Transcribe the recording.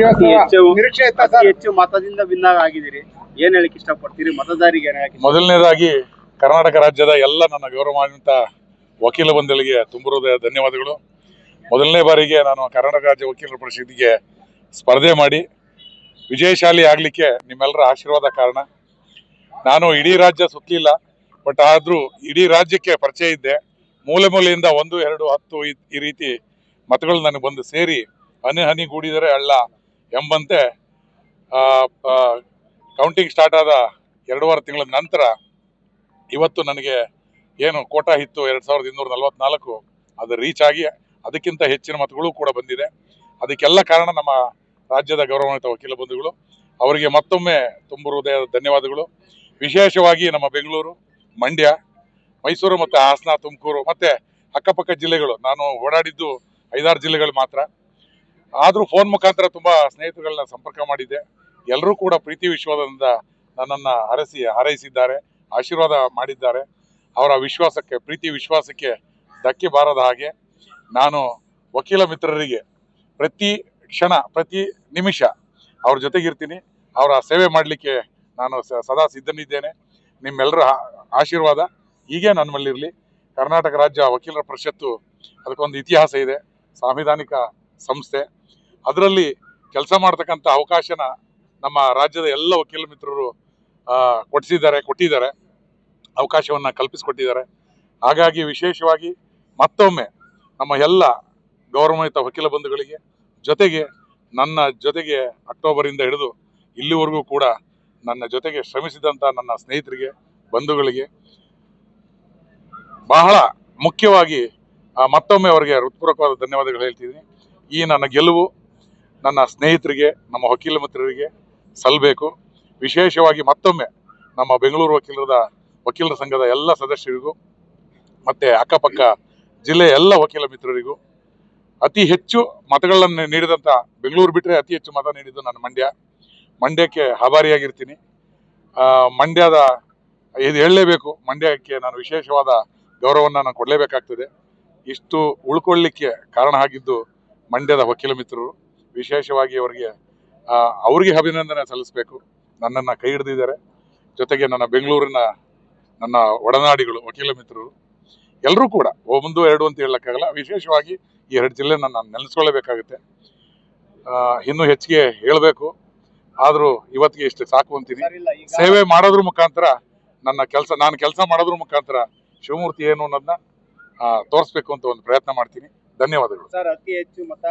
ಅತಿ ಹೆಚ್ಚು ಮತದಿಂದ ವಿನ್ ಆಗಿದ್ದೀರಿ. ಏನ್ ಹೇಳಕ್ ಇಷ್ಟಪಡ್ತೀರಿ ಮತದಾರರಿಗೆ? ಮೊದಲನೇದಾಗಿ ಕರ್ನಾಟಕ ರಾಜ್ಯದ ಎಲ್ಲ ನನ್ನ ಗೌರವಾನ್ವಿತ ವಕೀಲ ಬಂಧುಗಳಿಗೆ ತುಂಬ ಹೃದಯ ಧನ್ಯವಾದಗಳು. ಮೊದಲನೇ ಬಾರಿಗೆ ನಾನು ಕರ್ನಾಟಕ ರಾಜ್ಯ ವಕೀಲರ ಪರಿಷತ್ತಿಗೆ ಸ್ಪರ್ಧೆ ಮಾಡಿ ವಿಜಯಶಾಲಿ ಆಗಲಿಕ್ಕೆ ನಿಮ್ಮೆಲ್ಲರ ಆಶೀರ್ವಾದ ಕಾರಣ. ನಾನು ಇಡೀ ರಾಜ್ಯ ಸುತ್ತಲಿಲ್ಲ, ಬಟ್ ಆದರೂ ಇಡೀ ರಾಜ್ಯಕ್ಕೆ ಪರಿಚಯ ಇದ್ದೆ. ಮೂಲೆ ಮೂಲೆಯಿಂದ 1, 2, 10 ಈ ರೀತಿ ಮತಗಳು ನನಗೆ ಬಂದು ಸೇರಿ ಹನಿ ಹನಿ ಗೂಡಿದರೆ ಹಳ್ಳ ಎಂಬಂತೆ ಕೌಂಟಿಂಗ್ ಸ್ಟಾರ್ಟ್ ಆದ 2.5 ತಿಂಗಳ ನಂತರ ಇವತ್ತು ನನಗೆ ಏನು ಕೋಟಾ ಇತ್ತು 2244 ಅದು ರೀಚ್ ಆಗಿ ಅದಕ್ಕಿಂತ ಹೆಚ್ಚಿನ ಮತಗಳು ಕೂಡ ಬಂದಿದೆ. ಅದಕ್ಕೆಲ್ಲ ಕಾರಣ ನಮ್ಮ ರಾಜ್ಯದ ಗೌರವಾನ್ವಿತ ವಕೀಲ ಬಂಧುಗಳು. ಅವರಿಗೆ ಮತ್ತೊಮ್ಮೆ ತುಂಬ ಹೃದಯದ ಧನ್ಯವಾದಗಳು. ವಿಶೇಷವಾಗಿ ನಮ್ಮ ಬೆಂಗಳೂರು, ಮಂಡ್ಯ, ಮೈಸೂರು ಮತ್ತು ಹಾಸನ, ತುಮಕೂರು ಮತ್ತು ಅಕ್ಕಪಕ್ಕ ಜಿಲ್ಲೆಗಳು, ನಾನು ಓಡಾಡಿದ್ದು 5-6 ಜಿಲ್ಲೆಗಳು ಮಾತ್ರ. ಆದರೂ ಫೋನ್ ಮುಖಾಂತರ ತುಂಬ ಸ್ನೇಹಿತರುಗಳನ್ನ ಸಂಪರ್ಕ ಮಾಡಿದ್ದೆ. ಎಲ್ಲರೂ ಕೂಡ ಪ್ರೀತಿ ವಿಶ್ವಾಸದಿಂದ ನನ್ನನ್ನು ಹಾರೈಸಿದ್ದಾರೆ, ಆಶೀರ್ವಾದ ಮಾಡಿದ್ದಾರೆ. ಅವರ ವಿಶ್ವಾಸಕ್ಕೆ, ಪ್ರೀತಿ ವಿಶ್ವಾಸಕ್ಕೆ ಧಕ್ಕೆ ಬಾರದ ಹಾಗೆ ನಾನು ವಕೀಲ ಮಿತ್ರರಿಗೆ ಪ್ರತಿ ಕ್ಷಣ ಪ್ರತಿ ನಿಮಿಷ ಅವ್ರ ಜೊತೆಗಿರ್ತೀನಿ. ಅವರ ಸೇವೆ ಮಾಡಲಿಕ್ಕೆ ನಾನು ಸದಾ ಸಿದ್ಧನಿದ್ದೇನೆ. ನಿಮ್ಮೆಲ್ಲರ ಆಶೀರ್ವಾದ ಹೀಗೆ ನನ್ನ ಮೇಲಿರಲಿ. ಕರ್ನಾಟಕ ರಾಜ್ಯ ವಕೀಲರ ಪರಿಷತ್ತು ಅದಕ್ಕೊಂದು ಇತಿಹಾಸ ಇದೆ, ಸಾಂವಿಧಾನಿಕ ಸಂಸ್ಥೆ. ಅದರಲ್ಲಿ ಕೆಲಸ ಮಾಡ್ತಕ್ಕಂಥ ಅವಕಾಶನ ನಮ್ಮ ರಾಜ್ಯದ ಎಲ್ಲ ವಕೀಲ ಮಿತ್ರರು ಕೊಟ್ಟಿದ್ದಾರೆ, ಅವಕಾಶವನ್ನು ಕಲ್ಪಿಸಿಕೊಟ್ಟಿದ್ದಾರೆ. ಹಾಗಾಗಿ ವಿಶೇಷವಾಗಿ ಮತ್ತೊಮ್ಮೆ ನಮ್ಮ ಎಲ್ಲ ಗೌರವಾನ್ವಿತ ವಕೀಲ ಬಂಧುಗಳಿಗೆ, ಜೊತೆಗೆ ನನ್ನ ಜೊತೆಗೆ ಅಕ್ಟೋಬರಿಂದ ಹಿಡಿದು ಇಲ್ಲಿವರೆಗೂ ಕೂಡ ನನ್ನ ಜೊತೆಗೆ ಶ್ರಮಿಸಿದಂಥ ನನ್ನ ಸ್ನೇಹಿತರಿಗೆ, ಬಂಧುಗಳಿಗೆ ಬಹಳ ಮುಖ್ಯವಾಗಿ ಮತ್ತೊಮ್ಮೆ ಅವರಿಗೆ ಹೃತ್ಪೂರ್ವಕವಾದ ಧನ್ಯವಾದಗಳು ಹೇಳ್ತಿದ್ದೀನಿ. ಈ ನನ್ನ ಗೆಲುವು ನನ್ನ ಸ್ನೇಹಿತರಿಗೆ, ನಮ್ಮ ವಕೀಲ ಮಿತ್ರರಿಗೆ ಸಲ್ಲಬೇಕು. ವಿಶೇಷವಾಗಿ ಮತ್ತೊಮ್ಮೆ ನಮ್ಮ ಬೆಂಗಳೂರು ವಕೀಲರ ಸಂಘದ ಎಲ್ಲ ಸದಸ್ಯರಿಗೂ ಮತ್ತು ಅಕ್ಕಪಕ್ಕ ಜಿಲ್ಲೆಯ ಎಲ್ಲ ವಕೀಲ ಮಿತ್ರರಿಗೂ, ಅತಿ ಹೆಚ್ಚು ಮತಗಳನ್ನು ನೀಡಿದಂಥ ಬೆಂಗಳೂರು ಬಿಟ್ಟರೆ ಅತಿ ಹೆಚ್ಚು ಮತ ನೀಡಿದ್ದು ನನ್ನ ಮಂಡ್ಯಕ್ಕೆ ಆಭಾರಿಯಾಗಿರ್ತೀನಿ. ಮಂಡ್ಯದ ಇದು ಹೇಳಲೇಬೇಕು, ಮಂಡ್ಯಕ್ಕೆ ನಾನು ವಿಶೇಷವಾದ ಗೌರವವನ್ನು ನಾನು ಕೊಡಲೇಬೇಕಾಗ್ತದೆ. ಇಷ್ಟು ಉಳ್ಕೊಳ್ಳಿಕ್ಕೆ ಕಾರಣ ಆಗಿದ್ದು ಮಂಡ್ಯದ ವಕೀಲ ಮಿತ್ರರು. ವಿಶೇಷವಾಗಿ ಅವರಿಗೆ ಅಭಿನಂದನೆ ಸಲ್ಲಿಸಬೇಕು. ನನ್ನನ್ನು ಕೈ ಹಿಡಿದಿದ್ದಾರೆ. ಜೊತೆಗೆ ನನ್ನ ಬೆಂಗಳೂರಿನ ನನ್ನ ಒಡನಾಡಿಗಳು, ವಕೀಲ ಮಿತ್ರರು ಎಲ್ಲರೂ ಕೂಡ 1, 2 ಅಂತ ಹೇಳಕ್ಕಾಗಲ್ಲ. ವಿಶೇಷವಾಗಿ ಈ 2 ಜಿಲ್ಲೆ ನಾನು ನೆನೆಸ್ಕೊಳ್ಳೇಬೇಕಾಗುತ್ತೆ. ಇನ್ನೂ ಹೆಚ್ಚಿಗೆ ಹೇಳಬೇಕು, ಆದರೂ ಇವತ್ತಿಗೆ ಇಷ್ಟು ಸಾಕು ಅಂತೀನಿ. ಸೇವೆ ಮಾಡೋದ್ರ ಮುಖಾಂತರ ನಾನು ಕೆಲಸ ಮಾಡೋದ್ರ ಮುಖಾಂತರ ಶಿವಮೂರ್ತಿ ಏನು ಅನ್ನೋದನ್ನ ತೋರಿಸ್ಬೇಕು ಅಂತ ಒಂದು ಪ್ರಯತ್ನ ಮಾಡ್ತೀನಿ. ಧನ್ಯವಾದಗಳು. ಸರ್, ಅತಿ ಹೆಚ್ಚು ಮತ